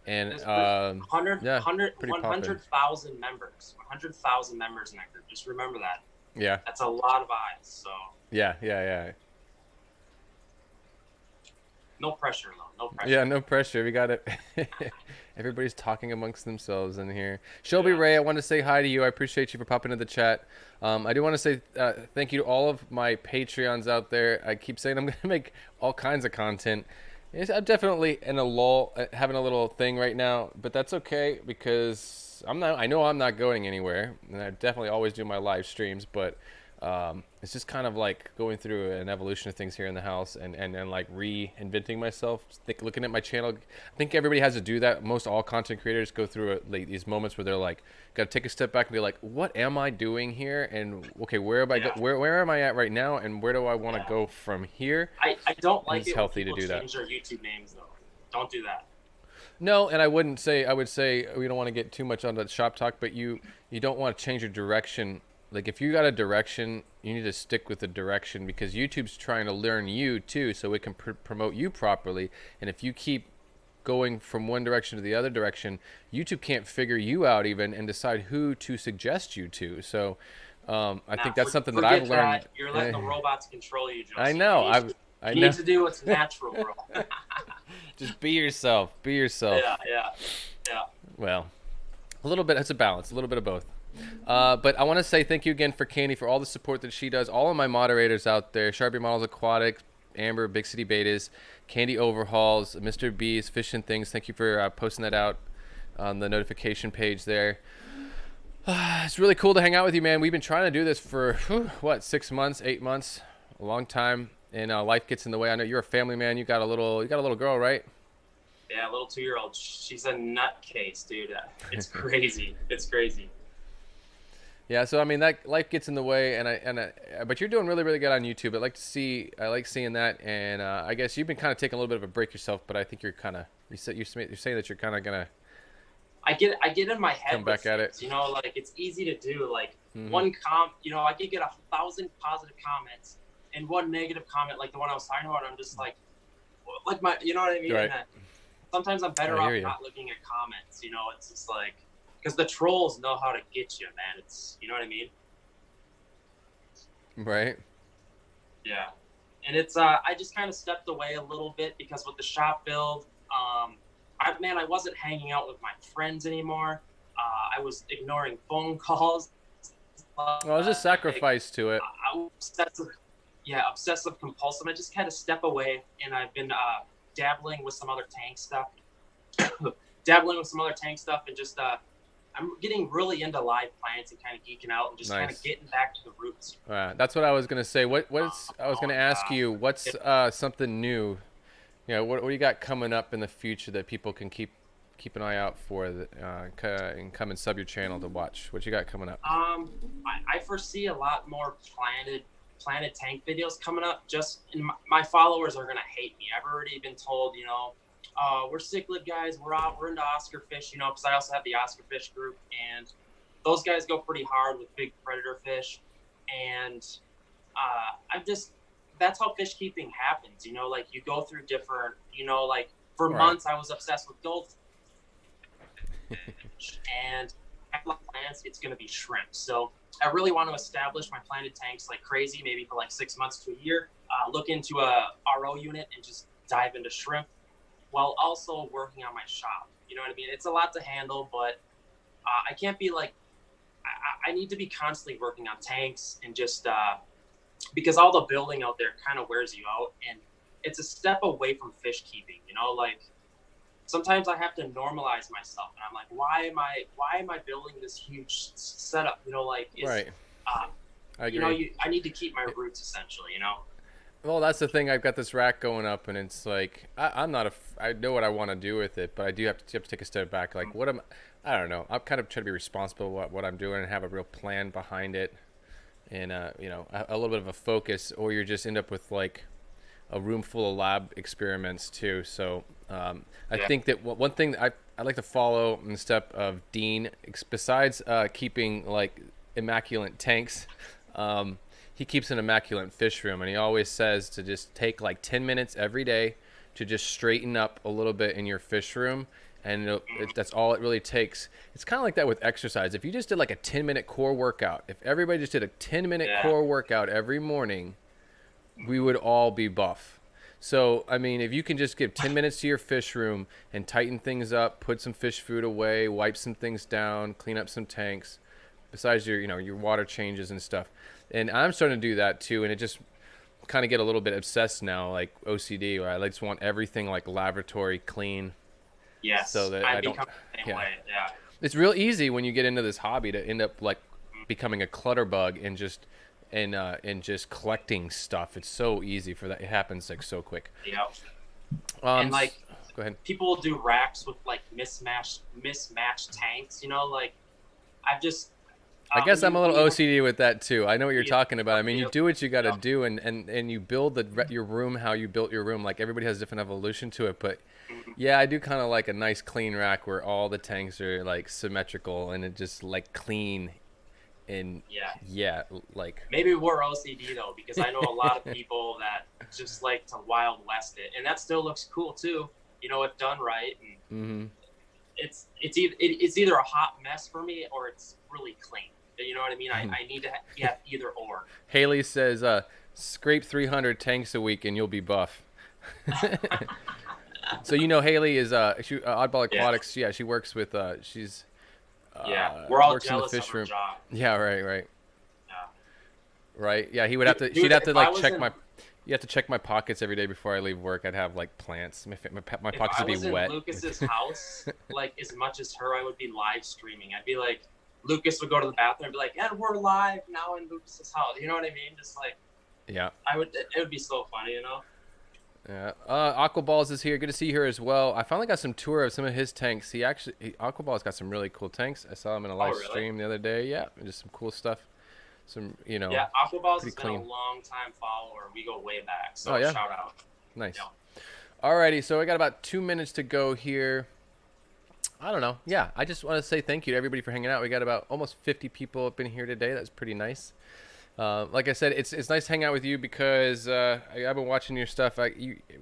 And 100,000 members. 100,000 members in that group. Just remember that. Yeah. That's a lot of eyes. So. Yeah. No pressure, though. No pressure. Yeah, no pressure. We got it. Everybody's talking amongst themselves in here. Shelby Ray, I want to say hi to you. I appreciate you for popping in the chat. I do want to say thank you to all of my Patreons out there. I keep saying I'm going to make all kinds of content. I'm definitely in a lull, having a little thing right now, but that's okay because I know I'm not going anywhere, and I definitely always do my live streams, but it's just kind of like going through an evolution of things here in the house and like reinventing myself, looking at my channel. I think everybody has to do that. Most all content creators go through like these moments where they're like, got to take a step back and be like, what am I doing here? And okay, where am I at right now? And where do I want to go from here? I don't like it's healthy to do that. Change their YouTube names though. Don't do that. No, and I would say we don't want to get too much on the shop talk, but you don't want to change your direction. Like if you got a direction, you need to stick with the direction because YouTube's trying to learn you too, so it can promote you properly. And if you keep going from one direction to the other direction, YouTube can't figure you out even and decide who to suggest you to. So I think that's something that I've learned. You're letting the robots control you, Joseph. I know. You need to do what's natural, bro. Just be yourself. Be yourself. Yeah. Well, a little bit. It's a balance. A little bit of both. But I want to say thank you again for Candy for all the support that she does. All of my moderators out there, Sharpie Models Aquatics, Amber, Big City Betas, Candy Overhauls, Mr. B's, Fish and Things. Thank you for posting that out on the notification page there. It's really cool to hang out with you, man. We've been trying to do this for, 6 months, 8 months, a long time. And life gets in the way. I know you're a family man. You got a little girl, right? Yeah, a little 2-year-old. She's a nutcase, dude. It's crazy. It's crazy. Yeah, so I mean that life gets in the way, but you're doing really, really good on YouTube. I like seeing that, and I guess you've been kind of taking a little bit of a break yourself, but I think you're saying that you're kind of gonna. I get in my head. Come back at it. You know, like it's easy to do. Like Mm-hmm. I could get 1,000 positive comments and one negative comment, like the one I was talking about. I'm just like my, you know what I mean? Right. Sometimes I'm better off not looking at comments. You know, it's just like. Because the trolls know how to get you, man. It's, you know what I mean? Right. Yeah. And it's, I just kind of stepped away a little bit because with the shop build, I wasn't hanging out with my friends anymore. I was ignoring phone calls. Well, there's a sacrifice to it. I was obsessive compulsive. I just had to step away, and I've been dabbling with some other tank stuff. And just I'm getting really into live plants and kind of geeking out and just kind of Nice. getting back to the roots. That's what I was gonna say. I was gonna And ask you, what's it, something new? You know, what do you got coming up in the future that people can keep an eye out for, that, and come and sub your channel to watch? What you got coming up? I foresee a lot more planted tank videos coming up. Just and my followers are gonna hate me. I've already been told, you know, we're cichlid guys. We're into Oscar fish, you know, because I also have the Oscar fish group, and those guys go pretty hard with big predator fish. And I'm just that's how fish keeping happens, you know. Like you go through different, you know, like for Right. months I was obsessed with goldfish, and plants, it's going to be shrimp. So I really want to establish my planted tanks like crazy, maybe for like 6 months to a year. Look into a RO unit and just dive into shrimp, while also working on my shop. You know what I mean? It's a lot to handle, but I can't be like I need to be constantly working on tanks and just because all the building out there kind of wears you out, and it's a step away from fish keeping. You know, like sometimes I have to normalize myself, and I'm like, why am I building this huge setup? You know, like Right. I agree. you know, I need to keep my roots essentially. You know. Well, that's the thing. I've got this rack going up, and it's like I'm not I know what I want to do with it, but I do you have to take a step back. Like, I don't know. I'm kind of trying to be responsible what I'm doing and have a real plan behind it, and you know, a little bit of a focus, or you just end up with like a room full of lab experiments too. So I think that one thing that I like to follow in the step of Dean, besides keeping like immaculate tanks. He keeps an immaculate fish room, and he always says to just take like 10 minutes every day to just straighten up a little bit in your fish room, and that's all it really takes. It's kind of like that with exercise. If you just did like a 10-minute core workout, if everybody just did a 10-minute core workout every morning, we would all be buff. So, I mean, if you can just give 10 minutes to your fish room and tighten things up, put some fish food away, wipe some things down, clean up some tanks, besides your, you know, your water changes and stuff. And I'm starting to do that too, and it just kind of get a little bit obsessed now, like OCD, where I just want everything like laboratory clean. Yes, So that I don't. become the same way. Yeah. It's real easy when you get into this hobby to end up like becoming a clutter bug and just just collecting stuff. It's so easy for that. It happens like so quick. Yeah. And like, go ahead. People do racks with like mismatched tanks. You know, like I've just. I guess I'm a little OCD with that too. I know what you're talking about. I mean, you do what you got to do, and you build your room how you built your room. Like everybody has different evolution to it, but yeah, I do kind of like a nice clean rack where all the tanks are like symmetrical and it just like clean. And like maybe we're OCD though, because I know a lot of people that just like to Wild West it, and that still looks cool too. You know, if done right. And it's either a hot mess for me or it's really clean. You know what I mean? I need to have either or. Haley says, scrape 300 tanks a week and you'll be buff. So you know Haley is Oddball Aquatics. Yeah, she works with she's we're all works jealous in the fish of her room. job. Yeah, right. Yeah. Right. Yeah, he would have to. Dude, she'd have to like check in, my. You have to check my pockets every day before I leave work. I'd have like plants. My pockets would be wet. If I was in Lucas's house, like as much as her, I would be live streaming. I'd be like, Lucas would go to the bathroom and be like, "And we're live now in Lucas's house." You know what I mean? Just like, yeah. It would be so funny, you know. Yeah. Aquaballs is here. Good to see her as well. I finally got some tour of some of his tanks. Aquaball's got some really cool tanks. I saw him in a live stream the other day. Yeah, just some cool stuff. Some, you know. Yeah, Aquaballs has clean. been a long time follower. We go way back. So shout out. Nice. Yeah. Alrighty, so I got about 2 minutes to go here. I don't know. Yeah, I just want to say thank you to everybody for hanging out. We got about almost 50 people up in here today. That's pretty nice. Like I said, it's nice to hang out with you because I've been watching your stuff.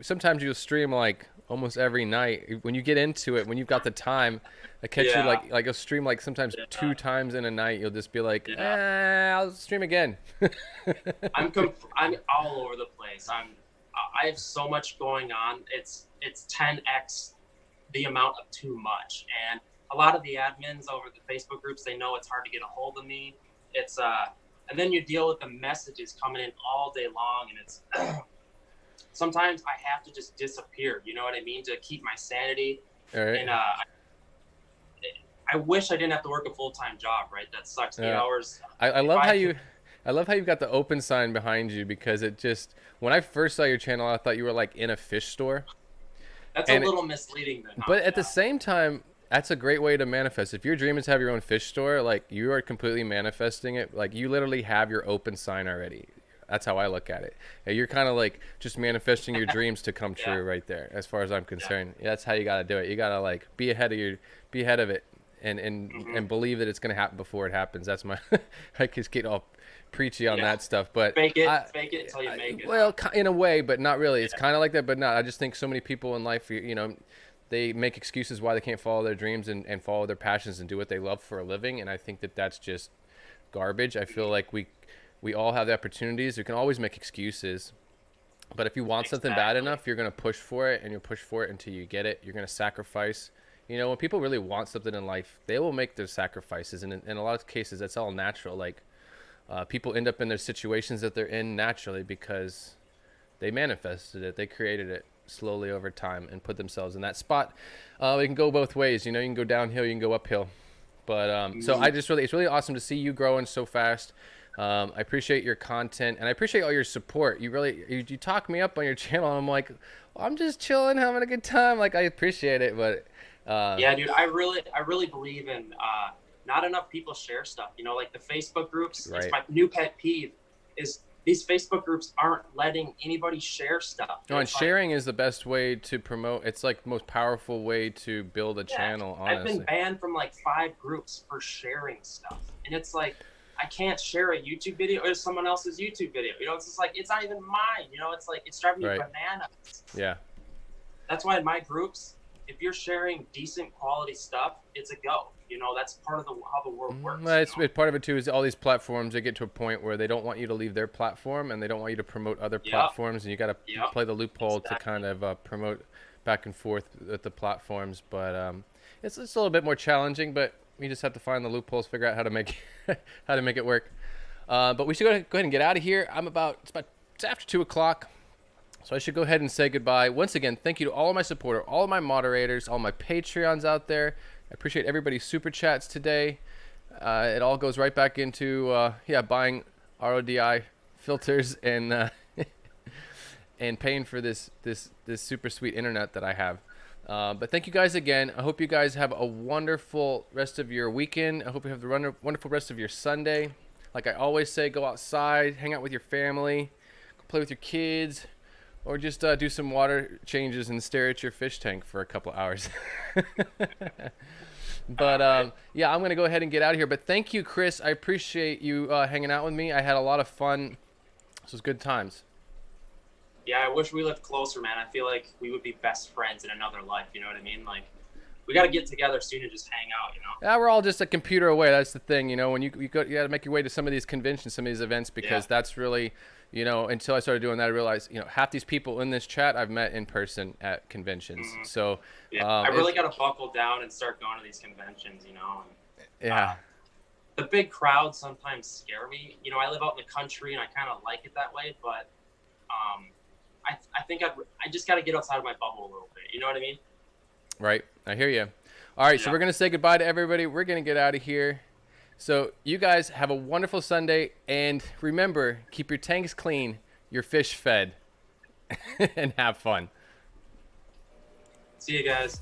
Sometimes you'll stream like almost every night. When you get into it, when you've got the time, I catch you like you'll stream like sometimes 2 times in a night. You'll just be like, I'll stream again. I'm all over the place. I have so much going on. It's 10x the amount of too much, and a lot of the admins over the Facebook groups, they know it's hard to get a hold of me. It's and then you deal with the messages coming in all day long, and it's sometimes I have to just disappear. You know what I mean? To keep my sanity. All right. And I wish I didn't have to work a full-time job, right? That sucks. 8 Yeah. hours. I If love how could, you, I love how you've got the open sign behind you, because it just, when I first saw your channel, I thought you were like in a fish store. that's a And little misleading then, huh? but at the Yeah. same time, that's a great way to manifest. If your dream is to have your own fish store, like, you are completely manifesting it. Like, you literally have your open sign already. That's how I look at it. And you're kind of like just manifesting your dreams to come Yeah. true right there, as far as I'm Yeah. concerned. Yeah, that's how you got to do it. You got to like be ahead of it, Mm-hmm. and believe that it's going to happen before it happens. That's my I just get all preachy on Yeah. that stuff, but Fake it until you make it. well, in a way, but not really. It's Yeah. kind of like that, but not. I just think so many people in life, they make excuses why they can't follow their dreams and follow their passions and do what they love for a living. And I think that that's just garbage. I feel like we all have the opportunities. You can always make excuses, but if you want something bad Exactly. enough, you're gonna push for it, and you'll push for it until you get it. You're gonna sacrifice. When people really want something in life, they will make their sacrifices, and in a lot of cases, that's all natural. Like, people end up in their situations that they're in naturally because they manifested it. They created it slowly over time and put themselves in that spot. It can go both ways. You can go downhill, you can go uphill. But so it's really awesome to see you growing so fast. I appreciate your content, and I appreciate all your support. You talk me up on your channel, and I'm like, well, I'm just chilling, having a good time. Like, I appreciate it, but Yeah, dude, I really believe in not enough people share stuff. Like the Facebook groups. Right. It's my new pet peeve is these Facebook groups aren't letting anybody share stuff. no, and It's like, sharing is the best way to promote. It's like the most powerful way to build a yeah, channel, I've honestly. been banned from like 5 groups for sharing stuff, and it's like I can't share a YouTube video or someone else's YouTube video. It's just like it's not even mine. It's like it's driving me Right. bananas. Yeah. That's why in my groups, if you're sharing decent quality stuff, it's a go. That's part of how the world works. Well, it's part of it too. Is all these platforms, they get to a point where they don't want you to leave their platform, and they don't want you to promote other Yep. platforms, and you got to Yep. play the loophole to Exactly. kind of promote back and forth with the platforms. But it's a little bit more challenging, but we just have to find the loopholes, figure out how to make how to make it work. But we should go ahead and get out of here. It's after 2 o'clock. So I should go ahead and say goodbye. Once again, thank you to all of my supporters, all of my moderators, all my Patreons out there. I appreciate everybody's super chats today. It all goes right back into buying RODI filters and and paying for this super sweet internet that I have. But thank you guys again. I hope you guys have a wonderful rest of your weekend. I hope you have the wonderful rest of your Sunday. Like I always say, go outside, hang out with your family, go play with your kids, or just do some water changes and stare at your fish tank for a couple hours. But yeah, I'm going to go ahead and get out of here. But thank you, Chris. I appreciate you hanging out with me. I had a lot of fun. This was good times. Yeah, I wish we lived closer, man. I feel like we would be best friends in another life. You know what I mean? Like, we got to get together soon and just hang out, Yeah, we're all just a computer away. That's the thing, when you got to make your way to some of these conventions, some of these events, because that's really, until I started doing that, I realized, half these people in this chat I've met in person at conventions. Mhm. So Yeah, I really got to buckle down and start going to these conventions, And, yeah. the big crowds sometimes scare me. I live out in the country and I kind of like it that way, but I think I just got to get outside of my bubble a little bit. You know what I mean? Right. I hear you. All right. So Yeah. we're going to say goodbye to everybody. We're going to get out of here. So you guys have a wonderful Sunday. And remember, keep your tanks clean, your fish fed, and have fun. See you guys.